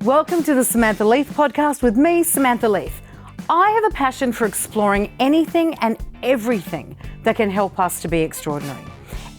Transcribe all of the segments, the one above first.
Welcome to the Samantha Leith podcast with me, Samantha Leith. I have a passion for exploring anything and everything that can help us to be extraordinary.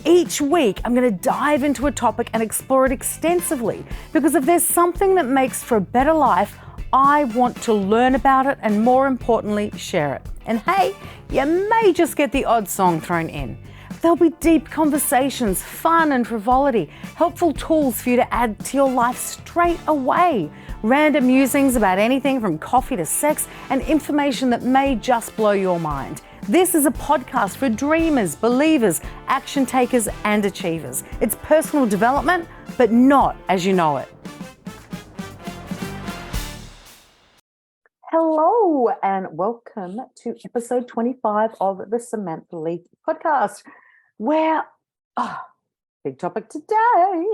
Each week, I'm going to dive into a topic and explore it extensively because if there's something that makes for a better life, I want to learn about it and, more importantly, share it. And hey, you may just get the odd song thrown in. There'll be deep conversations, fun and frivolity, helpful tools for you to add to your life straight away, random musings about anything from coffee to sex, and information that may just blow your mind. This is a podcast for dreamers, believers, action takers, and achievers. It's personal development, but not as you know it. Hello, and welcome to episode 25 of the Samantha Leith podcast, where, big topic today,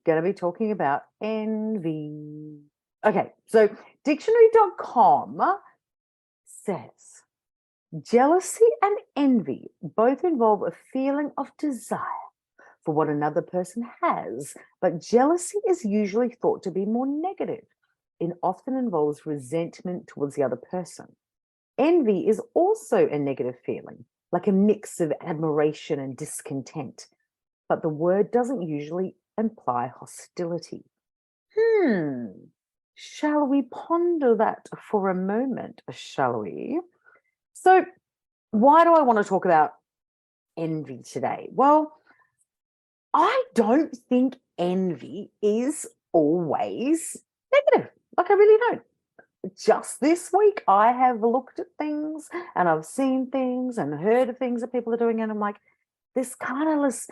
going to be talking about envy. Okay, so dictionary.com says, jealousy and envy both involve a feeling of desire for what another person has, but jealousy is usually thought to be more negative. It often involves resentment towards the other person. Envy is also a negative feeling, like a mix of admiration and discontent, but the word doesn't usually imply hostility. Shall we ponder that for a moment, shall we? So, why do I want to talk about envy today? Well, I don't think envy is always negative. Like, I really don't. Just this week, I have looked at things and I've seen things and heard of things that people are doing, and I'm like, this kind of this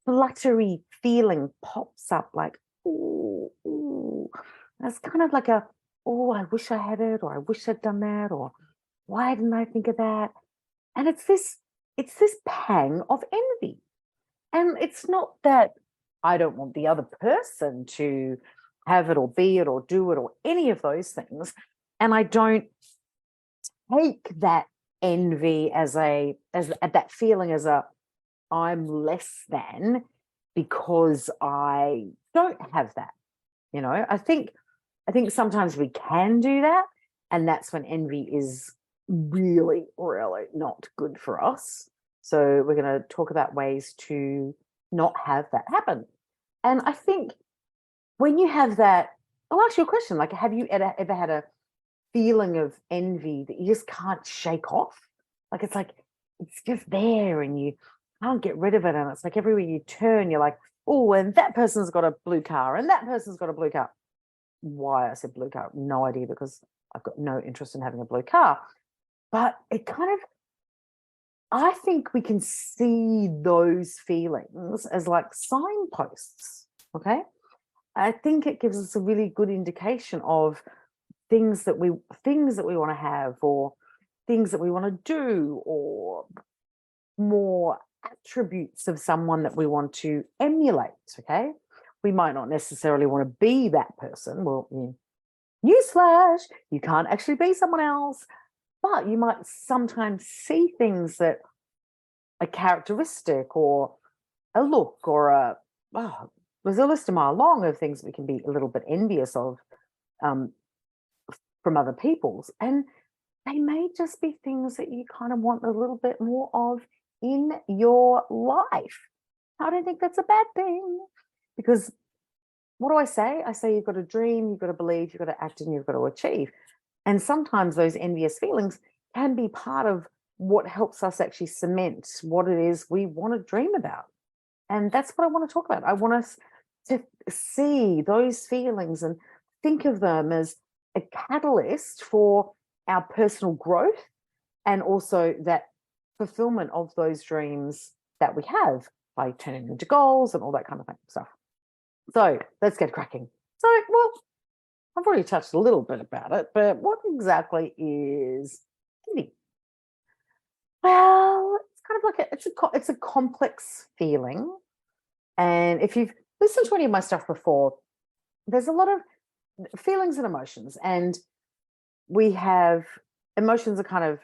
fluttery feeling pops up, like, ooh. That's kind of like I wish I had it, or I wish I'd done that, or why didn't I think of that? And it's this pang of envy. And it's not that I don't want the other person to have it or be it or do it or any of those things. And I don't take that envy as that feeling as I'm less than because I don't have that. You know, I think sometimes we can do that, and that's when envy is really, really not good for us. So we're going to talk about ways to not have that happen. And I think when you have that, I'll ask you a question, like, have you ever had a feeling of envy that you just can't shake off? Like, it's just there and you can't get rid of it. And it's like everywhere you turn, you're like, oh, and that person's got a blue car and that person's got a blue car. Why I said blue car, no idea, because I've got no interest in having a blue car. But it kind of, I think we can see those feelings as like signposts, okay? I think it gives us a really good indication of things that we want to have, or things that we want to do, or more attributes of someone that we want to emulate, okay? We might not necessarily want to be that person. Well, newsflash, you can't actually be someone else, but you might sometimes see things that a characteristic or a look or there's a list a mile long of things we can be a little bit envious of from other people's, and they may just be things that you kind of want a little bit more of in your life. I don't think that's a bad thing, because what do I say? I say you've got to dream, you've got to believe, you've got to act, and you've got to achieve. And sometimes those envious feelings can be part of what helps us actually cement what it is we want to dream about. And that's what I want to talk about. I want us to see those feelings and think of them as a catalyst for our personal growth, and also that fulfillment of those dreams that we have by turning them into goals and all that kind of stuff. So let's get cracking. So, well, I've already touched a little bit about it, but what exactly is envy? Well, it's kind of like it's a complex feeling. And if you've listened to any of my stuff before, there's a lot of feelings and emotions, and we have emotions are kind of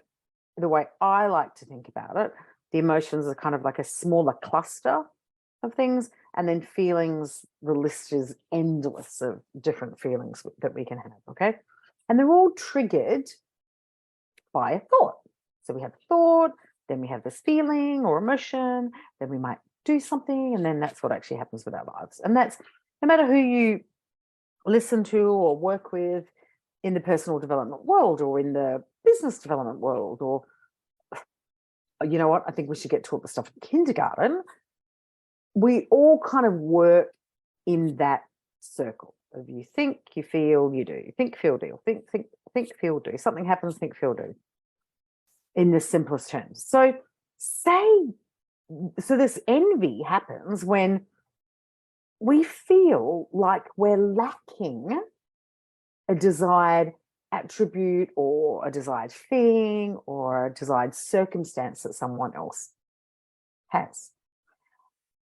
the way I like to think about it. The emotions are kind of like a smaller cluster of things. And then feelings, the list is endless of different feelings that we can have, okay? And they're all triggered by a thought. So we have thought, then we have this feeling or emotion, then we might do something, and then that's what actually happens with our lives. And that's no matter who you listen to or work with in the personal development world or in the business development world, or you know what, I think we should get taught the stuff in kindergarten. We all kind of work in that circle of you think, you feel, you do. Think, feel, do. Think, feel, do. Something happens, think, feel, do. In the simplest terms. So this envy happens when we feel like we're lacking a desired attribute or a desired thing or a desired circumstance that someone else has.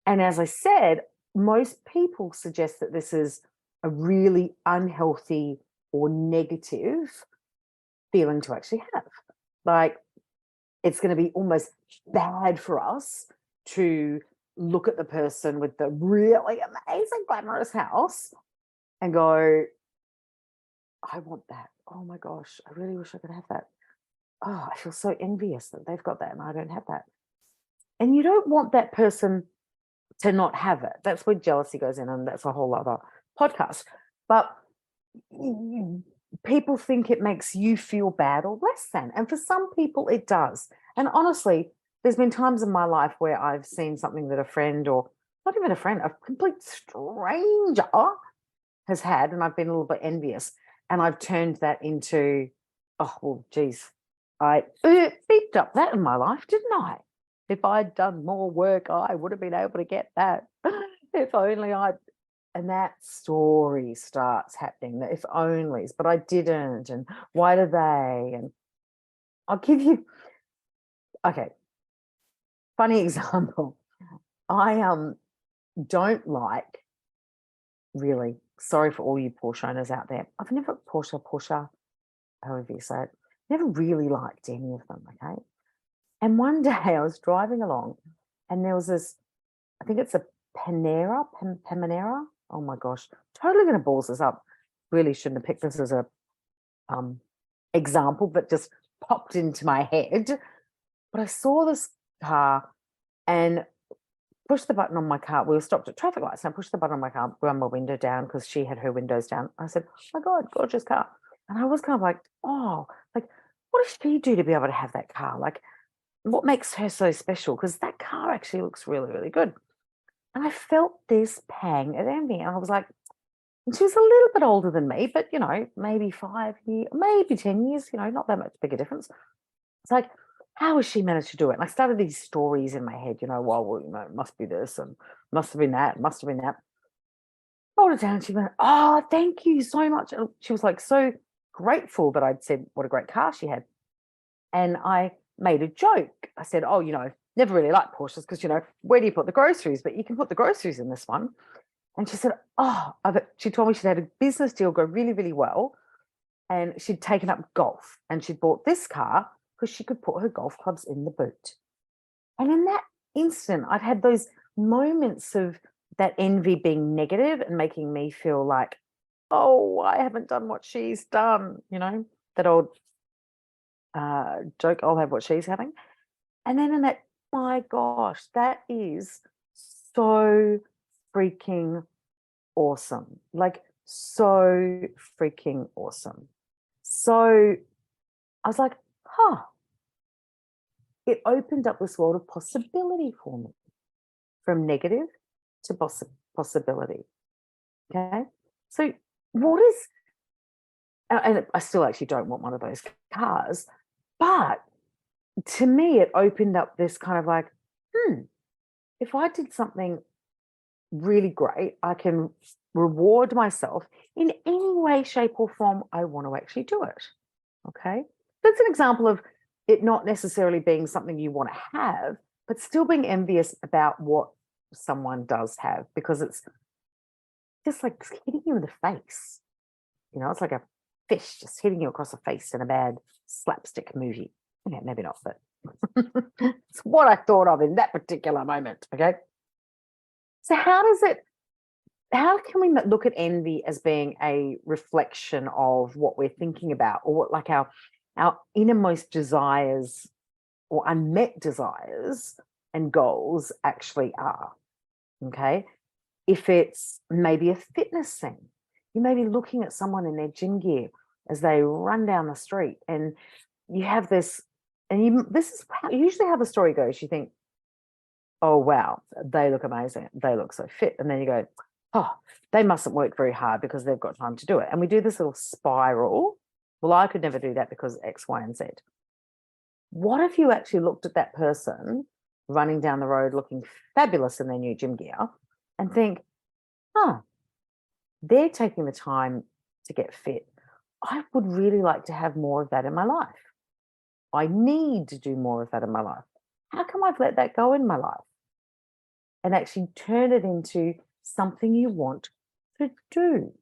And as I said, most people suggest that this is a really unhealthy or negative feeling to actually have. Like, it's going to be almost bad for us to look at the person with the really amazing, glamorous house and go, I want that. Oh my gosh, I really wish I could have that. Oh, I feel so envious that they've got that and I don't have that. And you don't want that person to not have it. That's where jealousy goes in, and that's a whole other podcast. But people think it makes you feel bad or less than. And for some people, it does. And honestly, there's been times in my life where I've seen something that a friend, or not even a friend, a complete stranger has had, and I've been a little bit envious. And I've turned that into, oh, well, geez, I beeped up that in my life, didn't I? If I'd done more work, I would have been able to get that. If only I'd. And that story starts happening, the if onlys, but I didn't, and why do they? And I'll give you, okay, funny example. I don't like, really, sorry for all you Porsche owners out there. I've never, Porsche, however you say it, never really liked any of them, okay? And one day I was driving along and there was this, I think it's a Panamera. Oh my gosh, totally going to balls this up. Really shouldn't have picked this as a example, but just popped into my head. But I saw this car and pushed the button on my car. We were stopped at traffic lights and I pushed the button on my car, wound my window down because she had her windows down. I said, oh my God, gorgeous car. And I was kind of like, oh, like, what does she do to be able to have that car? Like, what makes her so special? Because that car actually looks really, really good. And I felt this pang of envy. And I was like, and she was a little bit older than me, but, you know, maybe 5 years, maybe 10 years, you know, not that much bigger difference. It's like, how has she managed to do it? And I started these stories in my head, you know, well, you know, it must be this and must have been that, must have been that. Rolled it down. She went, oh, thank you so much. And she was like so grateful that I'd said what a great car she had. And I made a joke. I said, oh, you know, never really liked Porsches because, you know, where do you put the groceries? But you can put the groceries in this one. And she said, oh, she told me she'd had a business deal go really, really well. And she'd taken up golf and she'd bought this car because she could put her golf clubs in the boot. And in that instant, I've had those moments of that envy being negative and making me feel like, oh, I haven't done what she's done, you know, that old joke, I'll have what she's having. And then in that, my gosh, that is so freaking awesome. Like, so freaking awesome. So I was like, huh, it opened up this world of possibility for me, from negative to possibility. Okay. So what is, and I still actually don't want one of those cars, but to me, it opened up this kind of like, if I did something really great, I can reward myself in any way, shape, or form I want to actually do it. Okay. That's an example of it not necessarily being something you want to have, but still being envious about what someone does have, because it's just like hitting you in the face. You know, it's like a fish just hitting you across the face in a bad slapstick movie. Okay, maybe not, but it's what I thought of in that particular moment. Okay. So how can we look at envy as being a reflection of what we're thinking about, or what like our innermost desires or unmet desires and goals actually are? Okay. If it's maybe a fitness thing, you may be looking at someone in their gym gear as they run down the street, and you have this, and this is usually how the story goes. You think, oh, wow, they look amazing. They look so fit. And then you go, oh, they mustn't work very hard because they've got time to do it. And we do this little spiral. Well, I could never do that because X, Y, and Z. What if you actually looked at that person running down the road looking fabulous in their new gym gear and think, they're taking the time to get fit. I would really like to have more of that in my life. I need to do more of that in my life. How come I've let that go in my life? And actually turn it into something you want to do.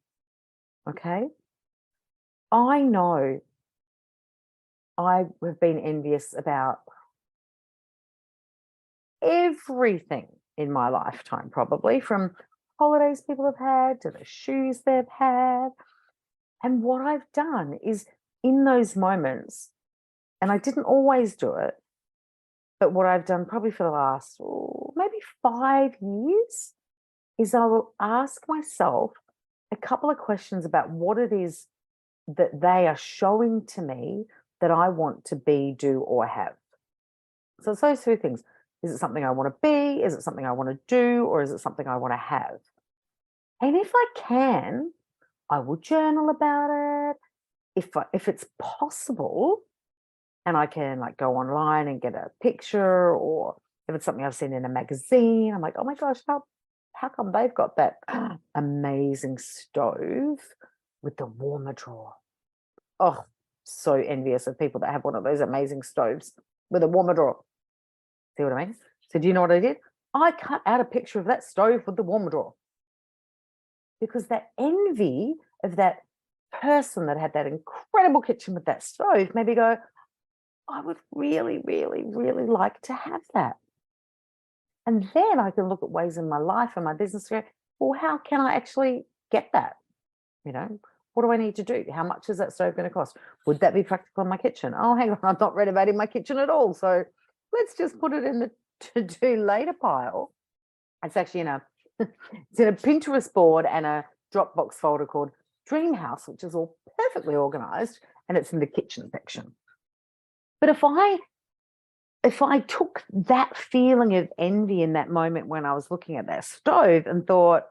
Okay? I know I have been envious about everything in my lifetime, probably from holidays people have had to the shoes they've had. And what I've done is in those moments, and I didn't always do it, but what I've done probably for the last maybe 5 years is I will ask myself a couple of questions about what it is that they are showing to me that I want to be, do, or have. So it's those three things. Is it something I want to be? Is it something I want to do? Or is it something I want to have? And if I can, I will journal about it. If it's possible, and I can like go online and get a picture, or if it's something I've seen in a magazine, I'm like, oh my gosh, how come they've got that amazing stove with the warmer drawer? Oh, so envious of people that have one of those amazing stoves with a warmer drawer. See what I mean? So do you know what I did? I cut out a picture of that stove with the warmer drawer, because that envy of that person that had that incredible kitchen with that stove made me go, I would really, really, really like to have that. And then I can look at ways in my life and my business to go, well, how can I actually get that? You know, what do I need to do? How much is that stove going to cost? Would that be practical in my kitchen? Oh, hang on, I'm not renovating my kitchen at all. So let's just put it in the to-do later pile. It's actually it's in a Pinterest board and a Dropbox folder called Dream House, which is all perfectly organized, and it's in the kitchen section. But if I took that feeling of envy in that moment when I was looking at that stove and thought,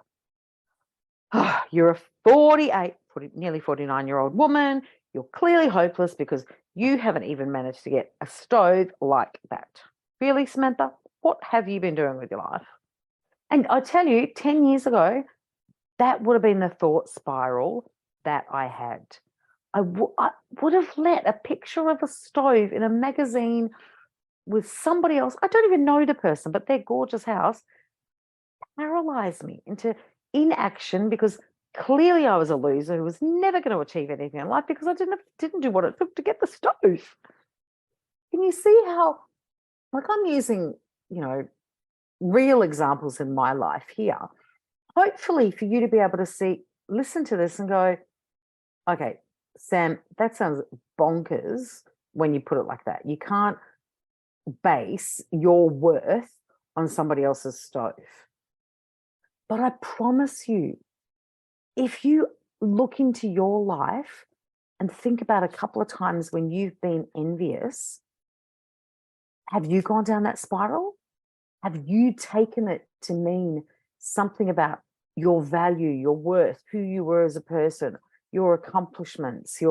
oh, you're a 48, nearly 49-year-old woman, you're clearly hopeless because you haven't even managed to get a stove like that. Really, Samantha, what have you been doing with your life? And I tell you, 10 years ago, that would have been the thought spiral that I had. I would have let a picture of a stove in a magazine with somebody else, I don't even know the person, but their gorgeous house, paralyze me into inaction, because clearly I was a loser who was never going to achieve anything in life because I didn't do what it took to get the stove. Can you see how, like, I'm using, real examples in my life here, hopefully for you to be able to listen to this and go, okay, Sam, that sounds bonkers when you put it like that. You can't base your worth on somebody else's stove. But I promise you, if you look into your life and think about a couple of times when you've been envious, have you gone down that spiral? Have you taken it to mean something about your value, your worth, who you were as a person, your accomplishments,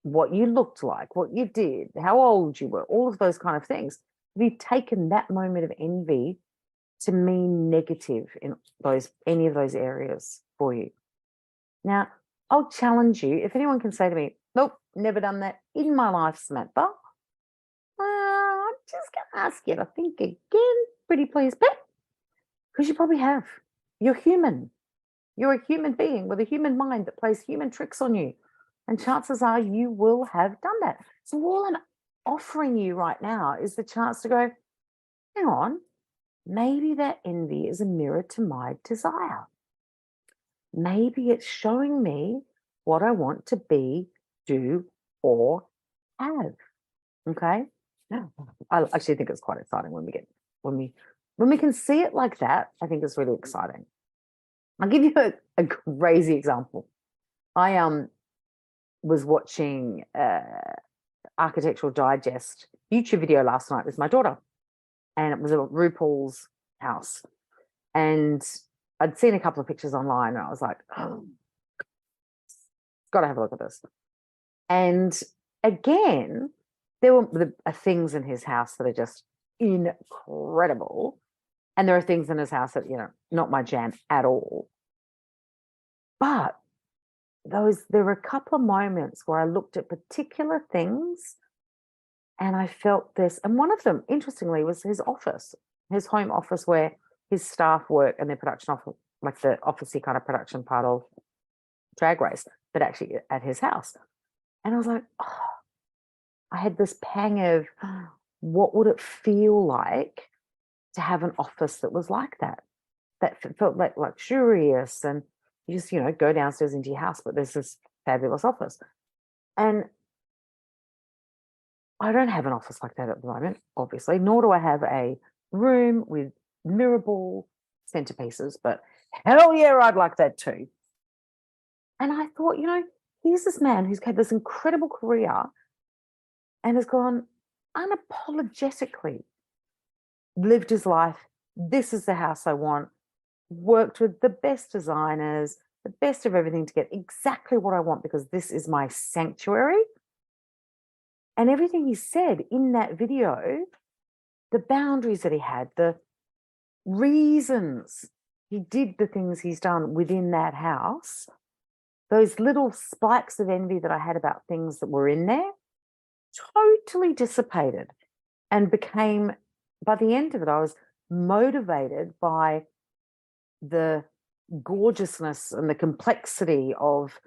what you looked like, what you did, how old you were, all of those kind of things? Have you taken that moment of envy to mean negative in any of those areas for you? Now, I'll challenge you. If anyone can say to me, nope, never done that in my life, Samantha, I'm just going to ask you to think again, pretty please, because you probably have. You're human. You're a human being with a human mind that plays human tricks on you. And chances are you will have done that. So all I'm offering you right now is the chance to go, hang on, maybe that envy is a mirror to my desire. Maybe it's showing me what I want to be, do, or have. Okay. No, I actually think it's quite exciting when we can see it like that. I think it's really exciting. I'll give you a crazy example. I was watching Architectural Digest YouTube video last night with my daughter, and it was at RuPaul's house. And I'd seen a couple of pictures online, and I was like, oh, got to have a look at this. And again, there were things in his house that are just incredible. And there are things in his house that, not my jam at all. But there were a couple of moments where I looked at particular things and I felt this. And one of them, interestingly, was his office, his home office where his staff work and their production office, like the officey kind of production part of Drag Race, but actually at his house. And I was like, oh, I had this pang of what would it feel like to have an office that was like that felt like luxurious, and you just, go downstairs into your house, but there's this fabulous office. And I don't have an office like that at the moment, obviously, nor do I have a room with mirror ball centerpieces, but hell yeah, I'd like that too. And I thought, here's this man who's had this incredible career and has gone unapologetically, lived his life. This is the house I want, worked with the best designers, the best of everything to get exactly what I want because this is my sanctuary. And everything he said in that video, the boundaries that he had, the reasons he did the things he's done within that house, those little spikes of envy that I had about things that were in there, totally dissipated and became, by the end of it, I was motivated by the gorgeousness and the complexity of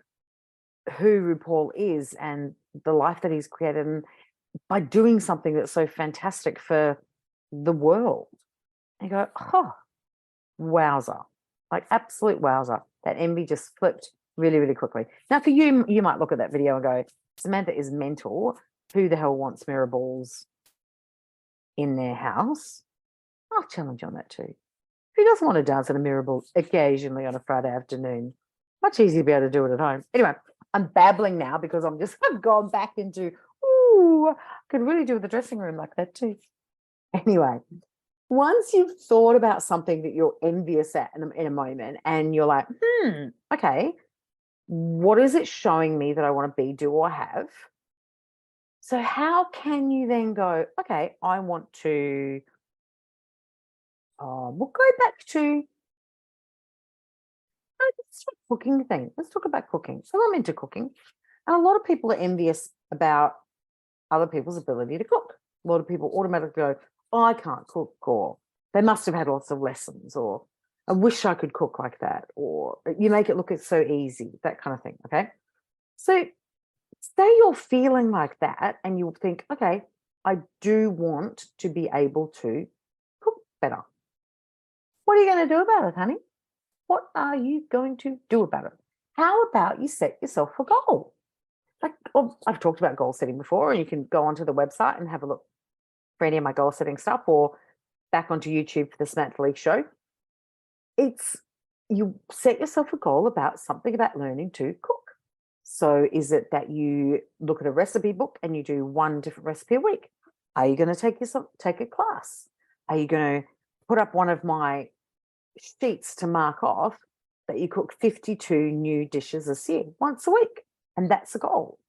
who RuPaul is and the life that he's created, and by doing something that's so fantastic for the world. And you go, oh, wowzer, like absolute wowzer. That envy just flipped really, really quickly. Now, for you, you might look at that video and go, Samantha is mental. Who the hell wants mirror balls in their house? I'll challenge you on that too. Who doesn't want to dance in a mirror ball occasionally on a Friday afternoon? Much easier to be able to do it at home. Anyway, I'm babbling now because I've gone back into, I could really do with the dressing room like that too. Anyway, once you've thought about something that you're envious at in a moment and you're like, okay, what is it showing me that I want to be, do, or have? So how can you then go, okay, I want to, we'll go back to this cooking thing. Let's talk about cooking. So I'm into cooking. And a lot of people are envious about other people's ability to cook. A lot of people automatically go, oh, I can't cook, or they must have had lots of lessons, or I wish I could cook like that, or you make it look so easy, that kind of thing, okay? So say you're feeling like that and you think, okay, I do want to be able to cook better. What are you going to do about it, honey? What are you going to do about it? How about you set yourself a goal? Like, I've talked about goal setting before, and you can go onto the website and have a look for any of my goal setting stuff, or back onto YouTube for the Samantha Lee Show. It's, you set yourself a goal about something about learning to cook. So is it that you look at a recipe book and you do one different recipe a week? Are you going to take a class? Are you going to put up one of my sheets to mark off that you cook 52 new dishes this year, once a week? And that's the goal.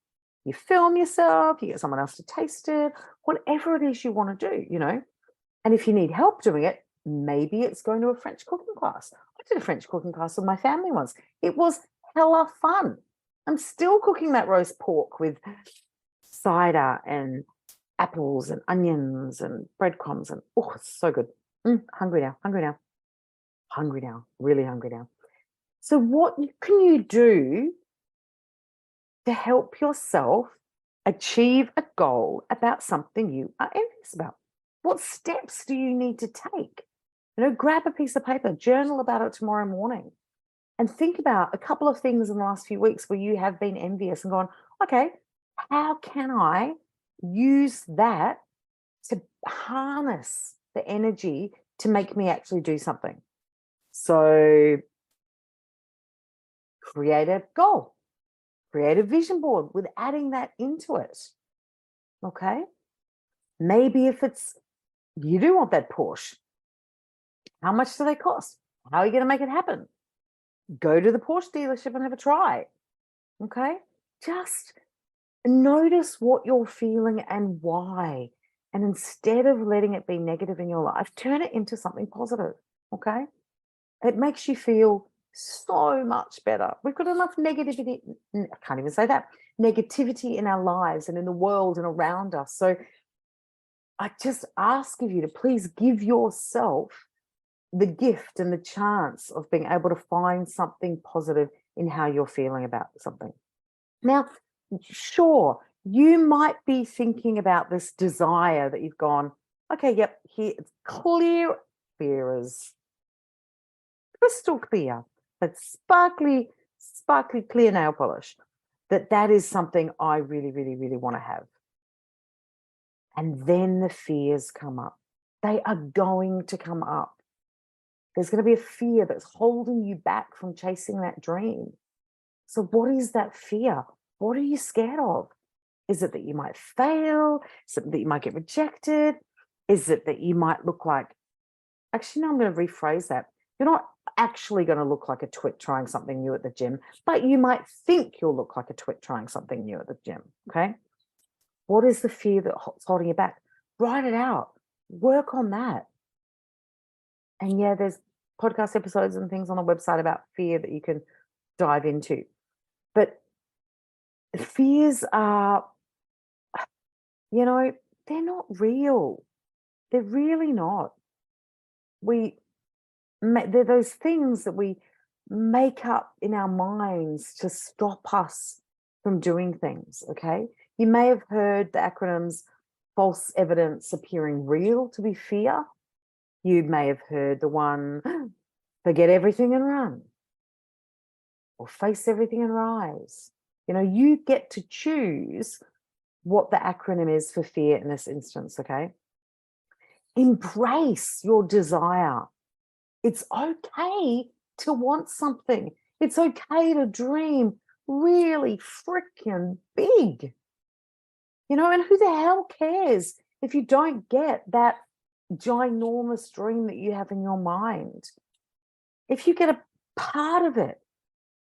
You film yourself, you get someone else to taste it, whatever it is you want to do, And if you need help doing it, maybe it's going to a French cooking class. I did a French cooking class with my family once. It was hella fun. I'm still cooking that roast pork with cider and apples and onions and breadcrumbs, and it's so good. Hungry now, really hungry now. So what can you do to help yourself achieve a goal about something you are envious about? What steps do you need to take? Grab a piece of paper, journal about it tomorrow morning, and think about a couple of things in the last few weeks where you have been envious and gone, okay, how can I use that to harness the energy to make me actually do something? So create a goal, create a vision board with adding that into it. Okay. Maybe if it's, you do want that Porsche, how much do they cost? How are you going to make it happen? Go to the Porsche dealership and have a try. Okay. Just notice what you're feeling and why. And instead of letting it be negative in your life, turn it into something positive. Okay. It makes you feel so much better. We've got enough negativity, I can't even say that, negativity in our lives and in the world and around us. So I just ask of you to please give yourself the gift and the chance of being able to find something positive in how you're feeling about something. Now, sure, you might be thinking about this desire that you've gone, okay, yep, here it's clear, fear is crystal clear, but sparkly clear nail polish, that is something I really, really, really want to have. And then the fears come up. They are going to come up. There's going to be a fear that's holding you back from chasing that dream. So what is that fear? What are you scared of? Is it that you might fail? Is it that you might get rejected? Is it that you might look like, actually, no, I'm going to rephrase that. You're not actually going to look like a twit trying something new at the gym, but you might think you'll look like a twit trying something new at the gym, okay? What is the fear that's holding you back? Write it out. Work on that. And yeah, there's podcast episodes and things on the website about fear that you can dive into. But fears are, they're not real. They're really not. They're those things that we make up in our minds to stop us from doing things, okay? You may have heard the acronyms false evidence appearing real to be fear. You may have heard the one, forget everything and run, or face everything and rise. You get to choose what the acronym is for fear in this instance, okay? Embrace your desire. It's okay to want something. It's okay to dream really freaking big. And who the hell cares if you don't get that ginormous dream that you have in your mind? If you get a part of it,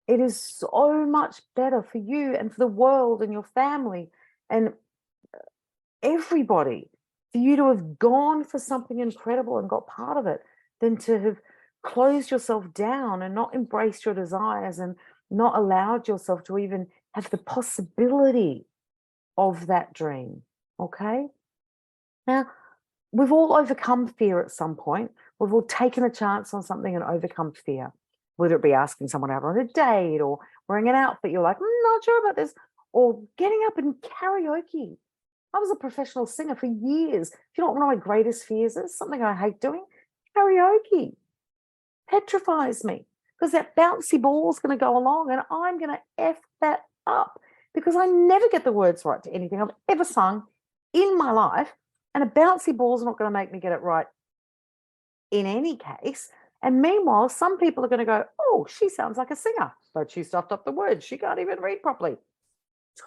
it is so much better for you and for the world and your family and everybody, for you to have gone for something incredible and got part of it than to have closed yourself down and not embraced your desires and not allowed yourself to even have the possibility of that dream. Okay. Now, we've all overcome fear at some point. We've all taken a chance on something and overcome fear, whether it be asking someone out on a date or wearing an outfit you're like, not sure about this, or getting up and karaoke. I was a professional singer for years. Do you know what one of my greatest fears is? Something I hate doing? Karaoke. Petrifies me because that bouncy ball is going to go along and I'm going to F that up because I never get the words right to anything I've ever sung in my life. And a bouncy ball is not going to make me get it right in any case. And meanwhile, some people are going to go, oh, she sounds like a singer, but she stuffed up the words. She can't even read properly.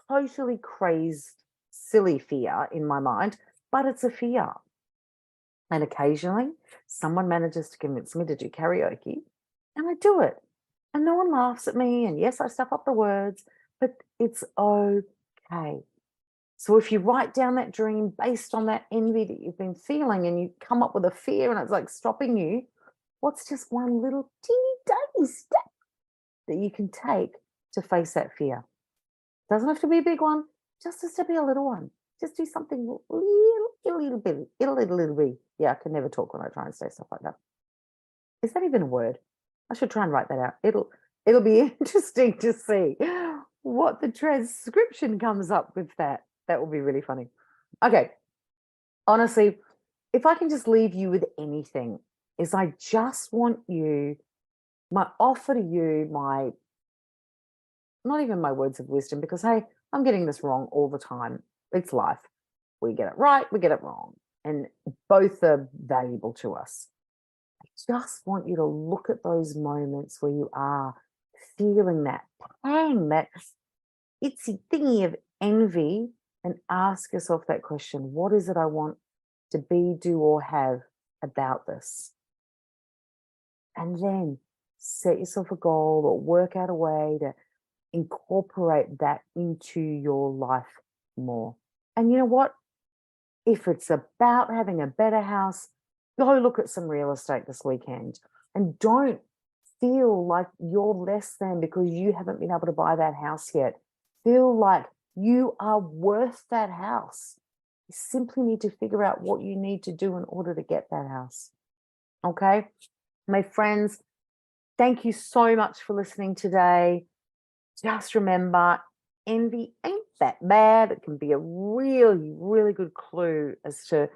Totally crazed, silly fear in my mind, but it's a fear. And occasionally someone manages to convince me to do karaoke and I do it. And no one laughs at me. And yes, I stuff up the words, but it's okay. So if you write down that dream based on that envy that you've been feeling and you come up with a fear and it's like stopping you, what's just one little teeny tiny step that you can take to face that fear? Doesn't have to be a big one, just has to be a little one. Just do something little bit. Yeah, I can never talk when I try and say stuff like that. Is that even a word? I should try and write that out. It'll be interesting to see what the transcription comes up with that. That will be really funny. Okay. Honestly, if I can just leave you with anything, is I just want you, my offer to you, not even my words of wisdom, because hey, I'm getting this wrong all the time. It's life. We get it right, we get it wrong. And both are valuable to us. I just want you to look at those moments where you are feeling that pang, that itsy thingy of envy, and ask yourself that question: what is it I want to be, do, or have about this? And then set yourself a goal or work out a way to incorporate that into your life more. And you know what? If it's about having a better house, go look at some real estate this weekend. And don't feel like you're less than because you haven't been able to buy that house yet. Feel like you are worth that house. You simply need to figure out what you need to do in order to get that house. Okay? My friends, thank you so much for listening today. Just remember, envy ain't that bad. It can be a really, really good clue as to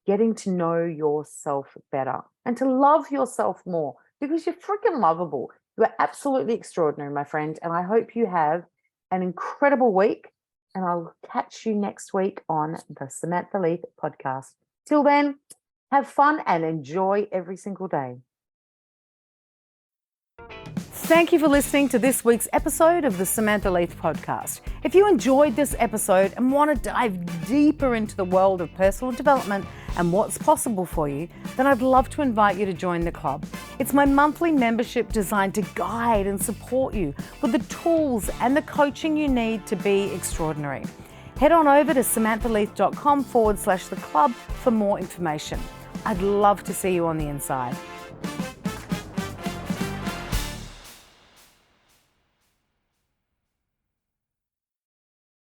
getting to know yourself better and to love yourself more, because you're freaking lovable. You are absolutely extraordinary, my friend. And I hope you have an incredible week. And I'll catch you next week on the Samantha Leith podcast. Till then, have fun and enjoy every single day. Thank you for listening to this week's episode of the Samantha Leith podcast. If you enjoyed this episode and want to dive deeper into the world of personal development and what's possible for you, then I'd love to invite you to join the club. It's my monthly membership designed to guide and support you with the tools and the coaching you need to be extraordinary. Head on over to samanthaleith.com/the club for more information. I'd love to see you on the inside.